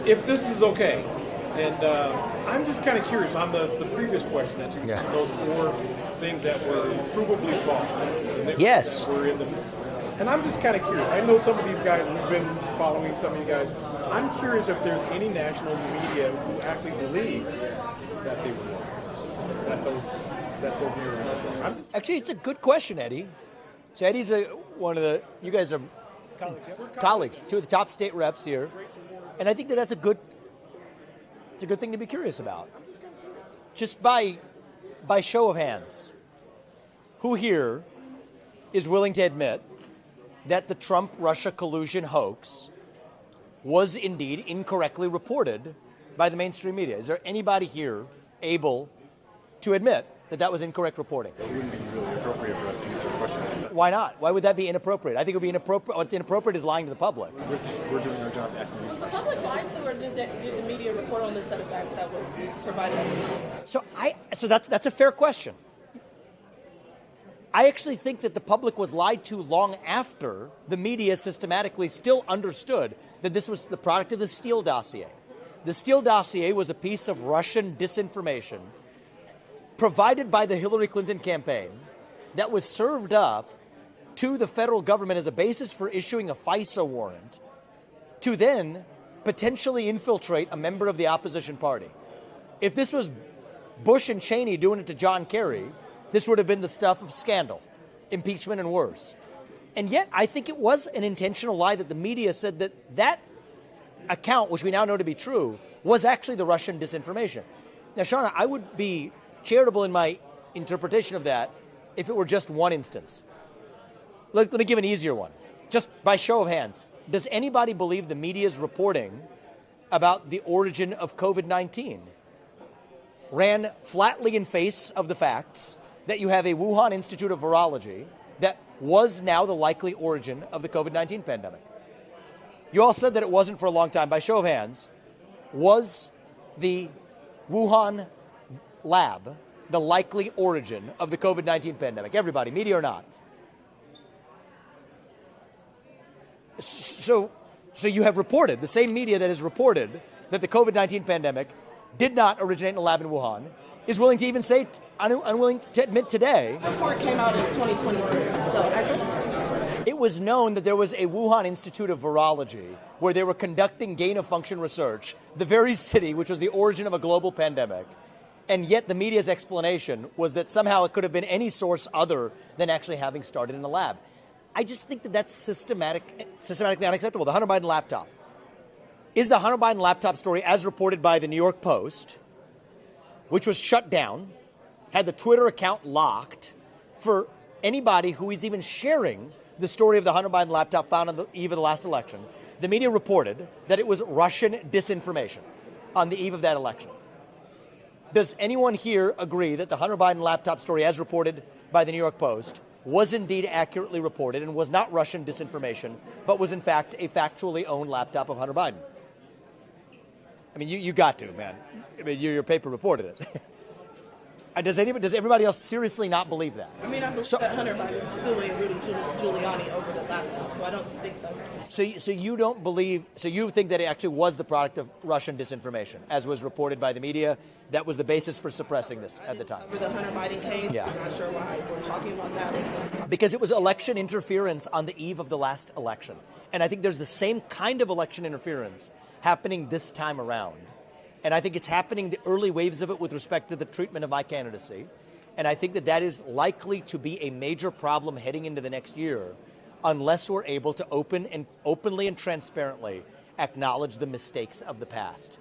if this is okay, and I'm just kind of curious on the previous question that you mentioned, those 4 things that were provably false. Yes. That were in the, and I'm just kind of curious. I know some of these guys, we've been following some of you guys. I'm curious if there's any national media who actually believe that they were wrong, that those mirrors. Actually, it's a good question, Eddie. So Eddie's one of the, you guys are colleagues, 2 of the top state reps here, and I think that's a good thing to be curious about. Just by show of hands, who here is willing to admit that the Trump-Russia collusion hoax was indeed incorrectly reported by the mainstream media? Is there anybody here able to admit that that was incorrect reporting? It wouldn't be really appropriate for us to answer the question. Why not? Why would that be inappropriate? I think it would be inappropriate. What's inappropriate is lying to the public. We're doing our job asking you. Was the public lied to, or did the media report on this set of facts that was provided? So that's a fair question. I actually think that the public was lied to long after the media systematically still understood that this was the product of the Steele dossier. The Steele dossier was a piece of Russian disinformation provided by the Hillary Clinton campaign that was served up to the federal government as a basis for issuing a FISA warrant to then potentially infiltrate a member of the opposition party. If this was Bush and Cheney doing it to John Kerry, this would have been the stuff of scandal, impeachment, and worse. And yet, I think it was an intentional lie that the media said that account, which we now know to be true, was actually the Russian disinformation. Now, Shauna, I would be charitable in my interpretation of that if it were just one instance. Let me give an easier one. Just by show of hands, does anybody believe the media's reporting about the origin of COVID-19 ran flatly in face of the facts that you have a Wuhan Institute of Virology that was now the likely origin of the COVID-19 pandemic? You all said that it wasn't for a long time. By show of hands, was the Wuhan lab the likely origin of the COVID-19 pandemic? Everybody, media or not. So you have reported, the same media that has reported that the COVID-19 pandemic did not originate in a lab in Wuhan is willing to even say, unwilling to admit today. The report came out in 2023, so I guess. It was known that there was a Wuhan Institute of Virology where they were conducting gain-of-function research, the very city which was the origin of a global pandemic. And yet the media's explanation was that somehow it could have been any source other than actually having started in a lab. I just think that that's systematically unacceptable. The Hunter Biden laptop. Is the Hunter Biden laptop story, as reported by the New York Post, which was shut down, had the Twitter account locked for anybody who is even sharing the story of the Hunter Biden laptop found on the eve of the last election? The media reported that it was Russian disinformation on the eve of that election. Does anyone here agree that the Hunter Biden laptop story, as reported by the New York Post, was indeed accurately reported and was not Russian disinformation, but was in fact a factually owned laptop of Hunter Biden? I mean, you got to, man. I mean, your paper reported it. Does everybody else seriously not believe that? I mean, I believe that Hunter Biden is suing Rudy Giuliani over the laptop, so I don't think that's... So you don't believe, so you think that it actually was the product of Russian disinformation, as was reported by the media, that was the basis for suppressing this at the time? Over the Hunter Biden case, yeah. I'm not sure why we're talking about that. Because it was election interference on the eve of the last election. And I think there's the same kind of election interference happening this time around. And I think it's happening, the early waves of it, with respect to the treatment of my candidacy. And I think that is likely to be a major problem heading into the next year unless we're able to openly and transparently acknowledge the mistakes of the past.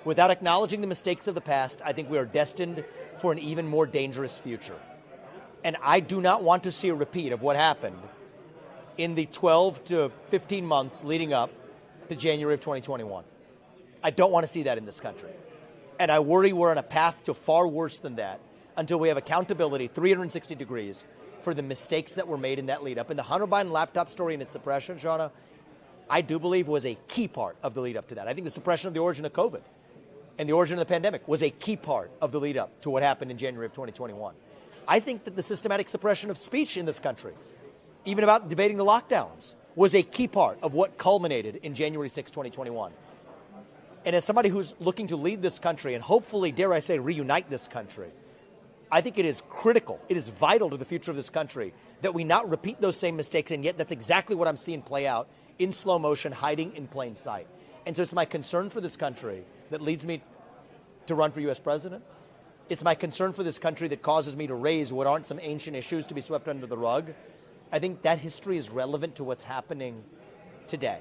Without acknowledging the mistakes of the past, I think we are destined for an even more dangerous future. And I do not want to see a repeat of what happened in the 12 to 15 months leading up to January of 2021. I don't want to see that in this country. And I worry we're on a path to far worse than that until we have accountability 360 degrees for the mistakes that were made in that lead up. And the Hunter Biden laptop story and its suppression, Shauna, I do believe was a key part of the lead up to that. I think the suppression of the origin of COVID and the origin of the pandemic was a key part of the lead up to what happened in January of 2021. I think that the systematic suppression of speech in this country, even about debating the lockdowns, was a key part of what culminated in January 6, 2021. And as somebody who's looking to lead this country and hopefully, dare I say, reunite this country, I think it is critical, it is vital to the future of this country that we not repeat those same mistakes, and yet that's exactly what I'm seeing play out in slow motion, hiding in plain sight. And so it's my concern for this country that leads me to run for U.S. president. It's my concern for this country that causes me to raise what aren't some ancient issues to be swept under the rug. I think that history is relevant to what's happening today.